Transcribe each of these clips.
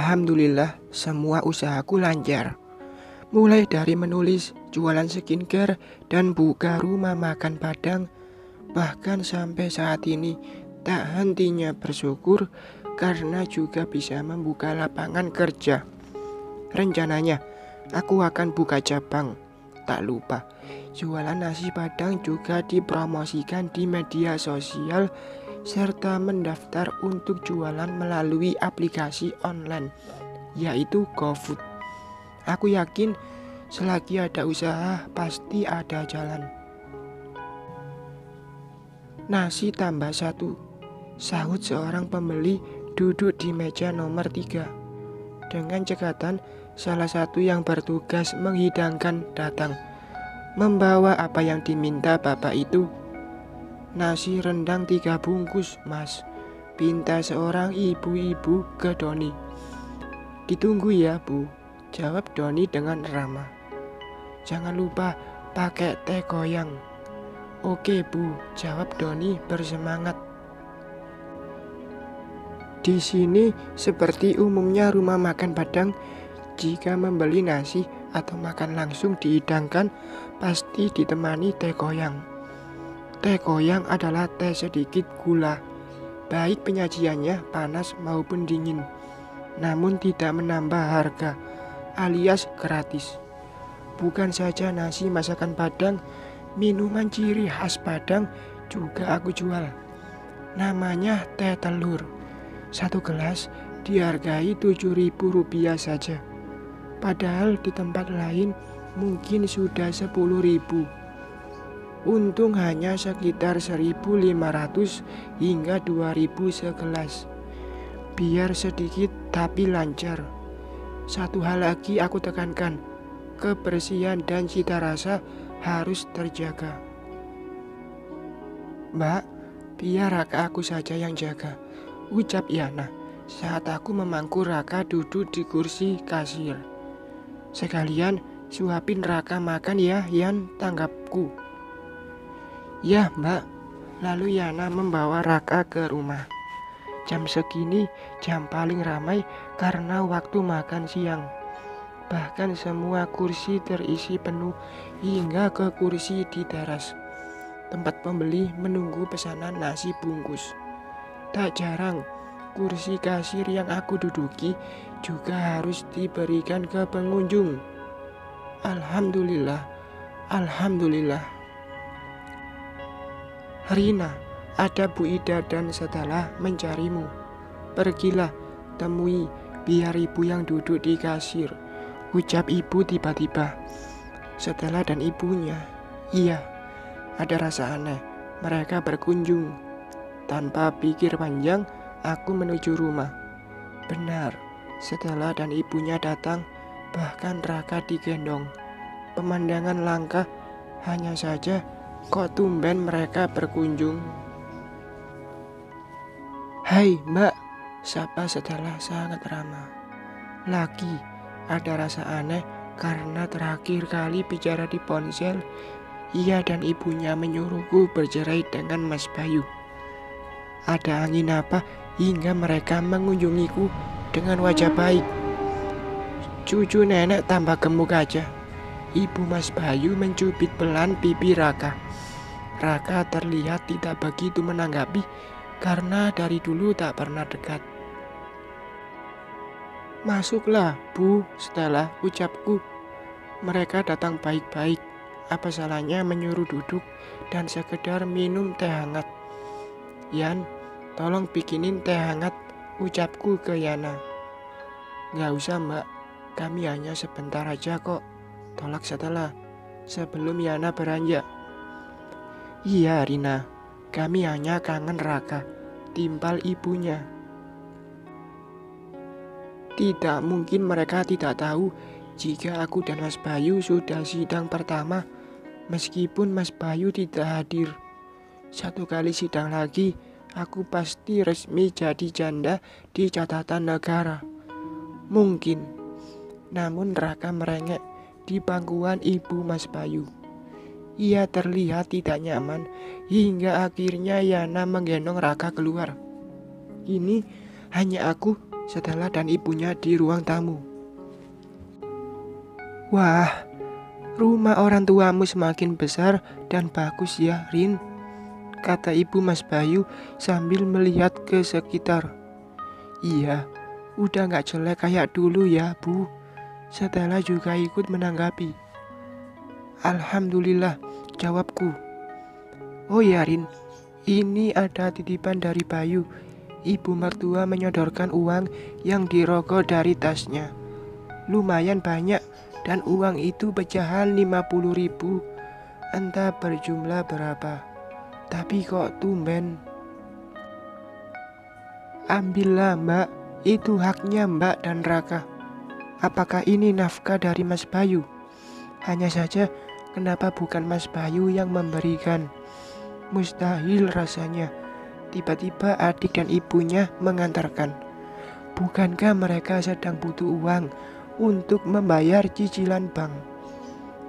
Alhamdulillah semua usahaku lancar. Mulai dari menulis, jualan skincare, dan buka rumah makan Padang. Bahkan sampai saat ini tak hentinya bersyukur karena juga bisa membuka lapangan kerja. Rencananya aku akan buka cabang. Tak lupa, jualan nasi Padang juga dipromosikan di media sosial serta mendaftar untuk jualan melalui aplikasi online, yaitu GoFood. Aku yakin selagi ada usaha pasti ada jalan. Nasi tambah satu, sahut seorang pembeli duduk di meja nomor 3. Dengan cekatan, salah satu yang bertugas menghidangkan datang, membawa apa yang diminta bapak itu. Nasi rendang 3 bungkus, mas, pinta seorang ibu-ibu ke Doni. Ditunggu ya, Bu, jawab Doni dengan ramah. Jangan lupa pakai teh goyang. Oke, Bu, jawab Doni bersemangat. Di sini seperti umumnya rumah makan Padang, jika membeli nasi atau makan langsung dihidangkan pasti ditemani teh goyang. Teh goyang adalah teh sedikit gula, baik penyajiannya panas maupun dingin, namun tidak menambah harga, alias gratis. Bukan saja nasi masakan Padang, minuman ciri khas Padang juga aku jual. Namanya teh telur. 1 gelas dihargai Rp7.000 saja. Padahal di tempat lain mungkin sudah 10.000. Untung hanya sekitar 1.500 hingga 2.000 segelas. Biar sedikit tapi lancar. Satu hal lagi aku tekankan, kebersihan dan cita rasa harus terjaga. Mbak, biar Raka aku saja yang jaga, ucap Yana saat aku memangku Raka duduk di kursi kasir. Sekalian suapin Raka makan ya, Yan, tanggapku. Ya, Mbak. Lalu Yana membawa Raka ke rumah. Jam segini jam paling ramai karena waktu makan siang. Bahkan semua kursi terisi penuh hingga ke kursi di teras, tempat pembeli menunggu pesanan nasi bungkus. Tak jarang, kursi kasir yang aku duduki juga harus diberikan ke pengunjung. Alhamdulillah, alhamdulillah. Rina, ada Bu Ida dan Setelah mencarimu. Pergilah, temui biar ibu yang duduk di kasir, ucap ibu tiba-tiba. Setelah dan ibunya, iya, ada rasa aneh. Mereka berkunjung. Tanpa pikir panjang, aku menuju rumah. Benar, Setelah dan ibunya datang, bahkan Raka digendong. Pemandangan langka, hanya saja kok tumben mereka berkunjung. Hai Mbak, sapa Setelah sangat ramah. Lagi, ada rasa aneh karena terakhir kali bicara di ponsel, ia dan ibunya menyuruhku bercerai dengan Mas Bayu. Ada angin apa hingga mereka mengunjungiku dengan wajah baik? Cucu nenek tambah gemuk aja. Ibu Mas Bayu mencubit pelan pipi Raka. Raka terlihat tidak begitu menanggapi karena dari dulu tak pernah dekat. Masuklah, Bu, Setelah, ucapku. Mereka datang baik-baik. Apa salahnya menyuruh duduk dan sekedar minum teh hangat? Yan, tolong bikinin teh hangat, ucapku ke Yana. Gak usah Mbak, kami hanya sebentar aja kok, tolak Setelah, sebelum Yana beranjak. Iya Rina, kami hanya kangen Raka, timpal ibunya. Tidak mungkin mereka tidak tahu jika aku dan Mas Bayu sudah sidang pertama, meskipun Mas Bayu tidak hadir. 1 kali sidang lagi, aku pasti resmi jadi janda di catatan negara. Mungkin, namun Raka merengek di pangkuan ibu Mas Bayu. Ia terlihat tidak nyaman hingga akhirnya Yana menggendong Raka keluar. Ini hanya aku, Stella dan ibunya di ruang tamu. Wah, rumah orang tuamu semakin besar dan bagus ya, Rin, kata ibu Mas Bayu sambil melihat ke sekitar. Iya, udah gak jelek kayak dulu ya, Bu. Stella juga ikut menanggapi. Alhamdulillah, jawabku. Oh ya, Rin, ini ada titipan dari Bayu. Ibu mertua menyodorkan uang yang dirogoh dari tasnya. Lumayan banyak dan uang itu pecahan 50.000. Entah berjumlah berapa. Tapi kok tumben. Ambillah Mbak, itu haknya Mbak dan Raka. Apakah ini nafkah dari Mas Bayu? Hanya saja kenapa bukan Mas Bayu yang memberikan? Mustahil rasanya. Tiba-tiba adik dan ibunya mengantarkan. Bukankah mereka sedang butuh uang untuk membayar cicilan bank?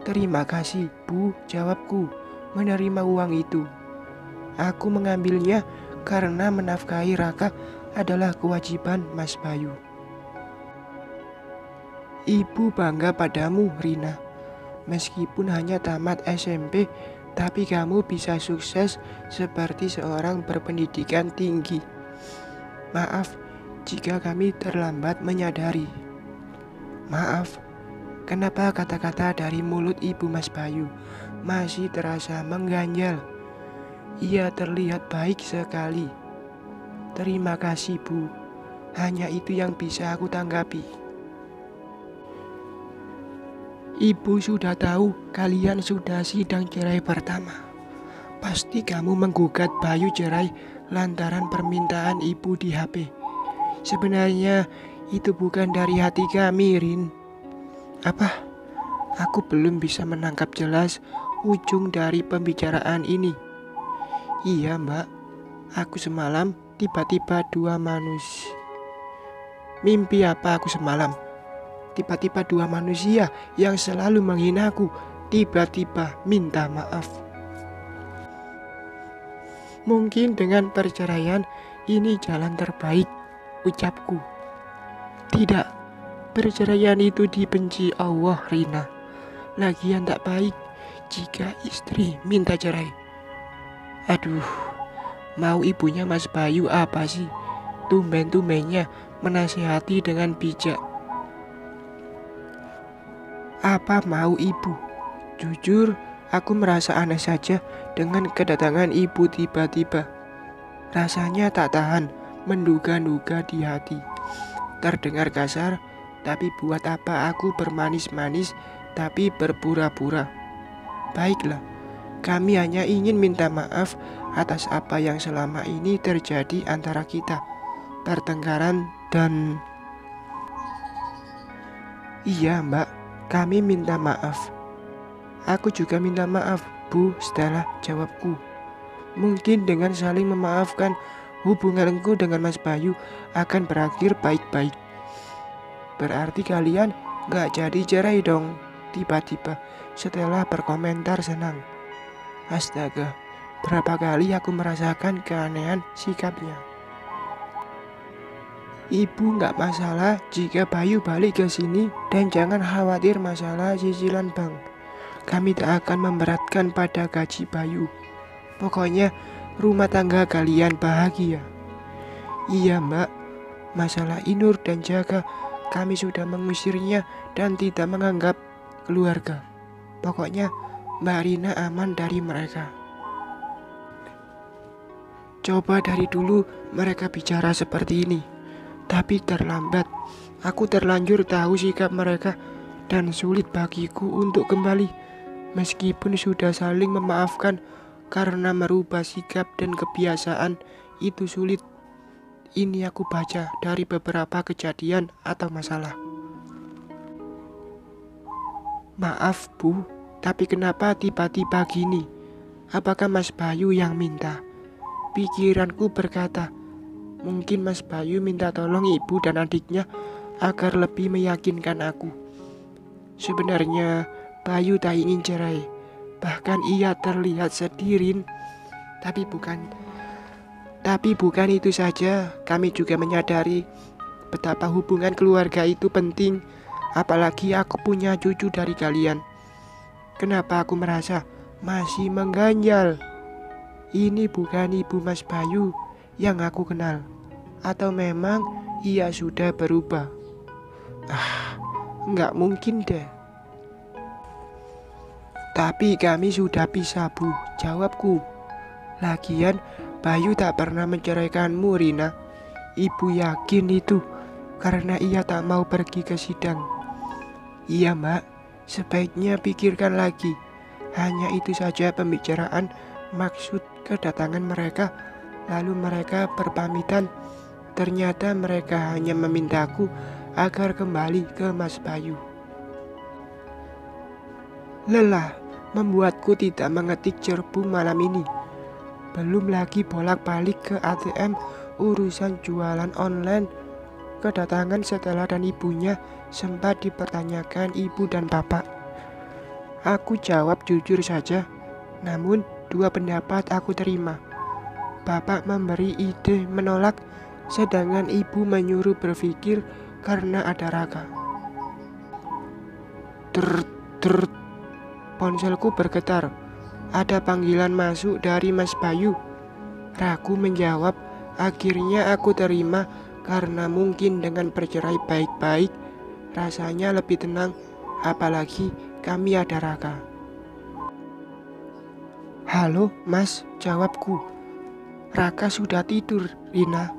Terima kasih, Bu, jawabku, menerima uang itu. Aku mengambilnya karena menafkahi Raka adalah kewajiban Mas Bayu. Ibu bangga padamu, Rina. Meskipun hanya tamat SMP, tapi kamu bisa sukses seperti seorang berpendidikan tinggi. Maaf jika kami terlambat menyadari. Maaf, kenapa kata-kata dari mulut ibu Mas Bayu masih terasa mengganjal? Ia terlihat baik sekali. Terima kasih, Bu. Hanya itu yang bisa aku tanggapi. Ibu sudah tahu kalian sudah sidang cerai pertama. Pasti kamu menggugat Bayu cerai lantaran permintaan ibu di HP. Sebenarnya itu bukan dari hati kami, Rin. Apa? Aku belum bisa menangkap jelas ujung dari pembicaraan ini. Iya, Mbak. Aku semalam tiba-tiba Mimpi apa aku semalam? Tiba-tiba dua manusia yang selalu menghinaku tiba-tiba minta maaf. Mungkin dengan perceraian ini jalan terbaik, ucapku. Tidak, perceraian itu dibenci Allah, Rina. Lagian tak baik jika istri minta cerai. Aduh, mau ibunya Mas Bayu apa sih? Tumben-tumbennya menasihati dengan bijak. Apa mau ibu? Jujur, aku merasa aneh saja dengan kedatangan ibu tiba-tiba. Rasanya tak tahan, menduga-duga di hati. Terdengar kasar, tapi buat apa aku bermanis-manis tapi berpura-pura? Baiklah, kami hanya ingin minta maaf atas apa yang selama ini terjadi antara kita. Pertengkaran dan... Iya, Mbak. Kami minta maaf. Aku juga minta maaf, Bu Stella, jawabku. Mungkin dengan saling memaafkan, hubunganku dengan Mas Bayu akan berakhir baik-baik. Berarti kalian gak jadi cerai dong? Tiba-tiba Stella berkomentar senang. Astaga, berapa kali aku merasakan keanehan sikapnya. Ibu gak masalah jika Bayu balik ke sini dan jangan khawatir masalah cicilan bank. Kami tak akan memberatkan pada gaji Bayu. Pokoknya rumah tangga kalian bahagia. Iya, Mbak, masalah Inur dan Jaka kami sudah mengusirnya dan tidak menganggap keluarga. Pokoknya Mbak Rina aman dari mereka. Coba dari dulu mereka bicara seperti ini. Tapi terlambat, aku terlanjur tahu sikap mereka dan sulit bagiku untuk kembali. Meskipun sudah saling memaafkan karena merubah sikap dan kebiasaan itu sulit. Ini aku baca dari beberapa kejadian atau masalah. Maaf, Bu, tapi kenapa tiba-tiba gini? Apakah Mas Bayu yang minta? Pikiranku berkata, mungkin Mas Bayu minta tolong ibu dan adiknya agar lebih meyakinkan aku. Sebenarnya Bayu tak ingin cerai. Bahkan ia terlihat sedih, Rin. Tapi bukan itu saja. Kami juga menyadari betapa hubungan keluarga itu penting. Apalagi aku punya cucu dari kalian. Kenapa aku merasa masih mengganjal? Ini bukan ibu Mas Bayu yang aku kenal. Atau memang ia sudah berubah? Nggak mungkin deh. Tapi kami sudah pisah, Bu, jawabku. Lagian Bayu tak pernah menceraikanmu, Rina. Ibu yakin itu karena ia tak mau pergi ke sidang. Iya, Mbak, sebaiknya pikirkan lagi. Hanya itu saja pembicaraan maksud kedatangan mereka. Lalu mereka berpamitan. Ternyata mereka hanya memintaku agar kembali ke Mas Bayu. Lelah membuatku tidak mengetik cerbu malam ini. Belum lagi bolak-balik ke ATM urusan jualan online. Kedatangan Stella dan ibunya sempat dipertanyakan ibu dan bapak. Aku jawab jujur saja, namun dua pendapat aku terima. Bapak memberi ide menolak, sedangkan ibu menyuruh berpikir karena ada Raka. Ponselku bergetar. Ada panggilan masuk dari Mas Bayu. Ragu menjawab. Akhirnya aku terima karena mungkin dengan bercerai baik-baik rasanya lebih tenang. Apalagi kami ada Raka. Halo Mas, jawabku. Raka sudah tidur, Rina.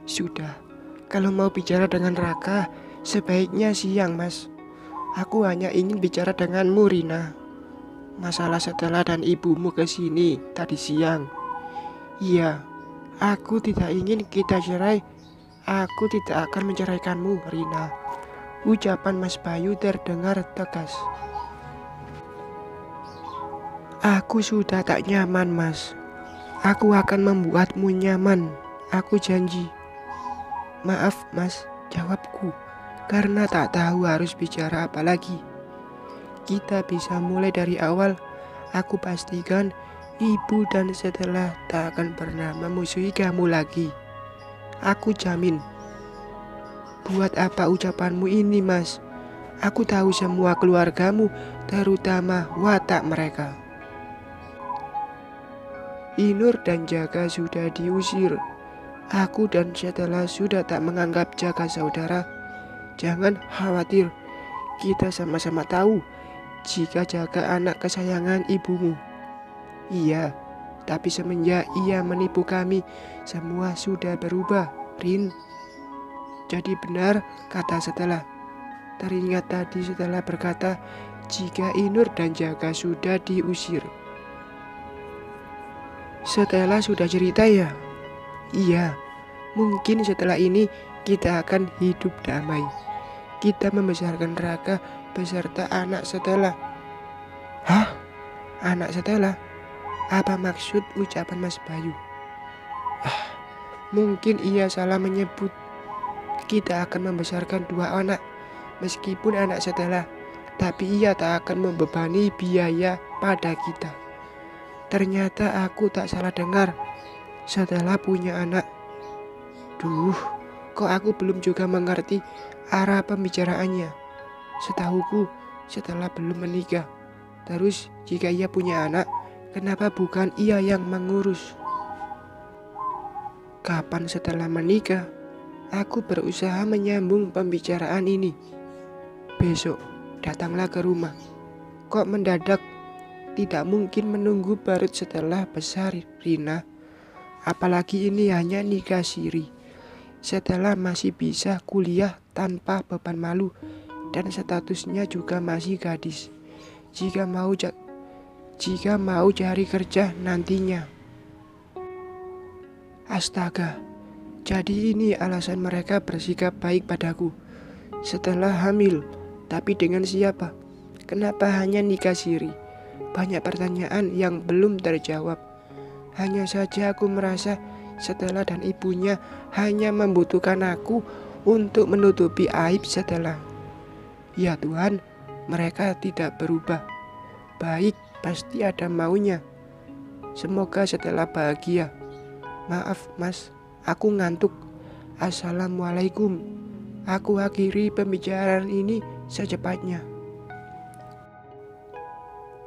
Sudah. Kalau mau bicara dengan Raka, sebaiknya siang, Mas. Aku hanya ingin bicara denganmu, Rina. Masalah Stella dan ibumu ke sini tadi siang. Iya, aku tidak ingin kita cerai. Aku tidak akan menceraikanmu, Rina. Ucapan Mas Bayu terdengar tegas. Aku sudah tak nyaman, Mas. Aku akan membuatmu nyaman. Aku janji. Maaf, Mas, jawabku. Karena tak tahu harus bicara apa lagi. Kita bisa mulai dari awal. Aku pastikan ibu dan Stella tak akan pernah memusuhi kamu lagi. Aku jamin. Buat apa ucapanmu ini, Mas? Aku tahu semua keluargamu, terutama watak mereka. Inur dan Jaka sudah diusir. Aku dan Stella sudah tak menganggap Jaka saudara. Jangan khawatir, kita sama-sama tahu jika Jaka anak kesayangan ibumu. Iya, tapi semenjak ia menipu kami, semua sudah berubah, Rin. Jadi benar kata Stella. Teringat tadi Stella berkata jika Inur dan Jaka sudah diusir. Stella sudah cerita ya? Iya, mungkin setelah ini kita akan hidup damai. Kita membesarkan Raka beserta anak Stella. Hah? Anak Stella? Apa maksud ucapan Mas Bayu? Mungkin ia salah menyebut. Kita akan membesarkan dua anak. Meskipun anak Stella, tapi ia tak akan membebani biaya pada kita. Ternyata aku tak salah dengar. Stella punya anak. Duh, kok aku belum juga mengerti arah pembicaraannya. Setahuku, Stella belum menikah. Terus jika ia punya anak, kenapa bukan ia yang mengurus? Kapan Stella menikah? Aku berusaha menyambung pembicaraan ini. Besok, datanglah ke rumah. Kok mendadak? Tidak mungkin menunggu Barut setelah besar, Rina. Apalagi ini hanya nikah siri. Setelah masih bisa kuliah tanpa beban malu. Dan statusnya juga masih gadis. Jika mau cari kerja nantinya. Astaga, jadi ini alasan mereka bersikap baik padaku. Setelah hamil, tapi dengan siapa? Kenapa hanya nikah siri? Banyak pertanyaan yang belum terjawab. Hanya saja aku merasa Stella dan ibunya hanya membutuhkan aku untuk menutupi aib Stella. Ya Tuhan, mereka tidak berubah. Baik, pasti ada maunya. Semoga Stella bahagia. Maaf Mas, aku ngantuk. Assalamualaikum. aku akhiri pembicaraan ini secepatnya.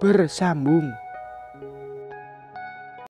Bersambung.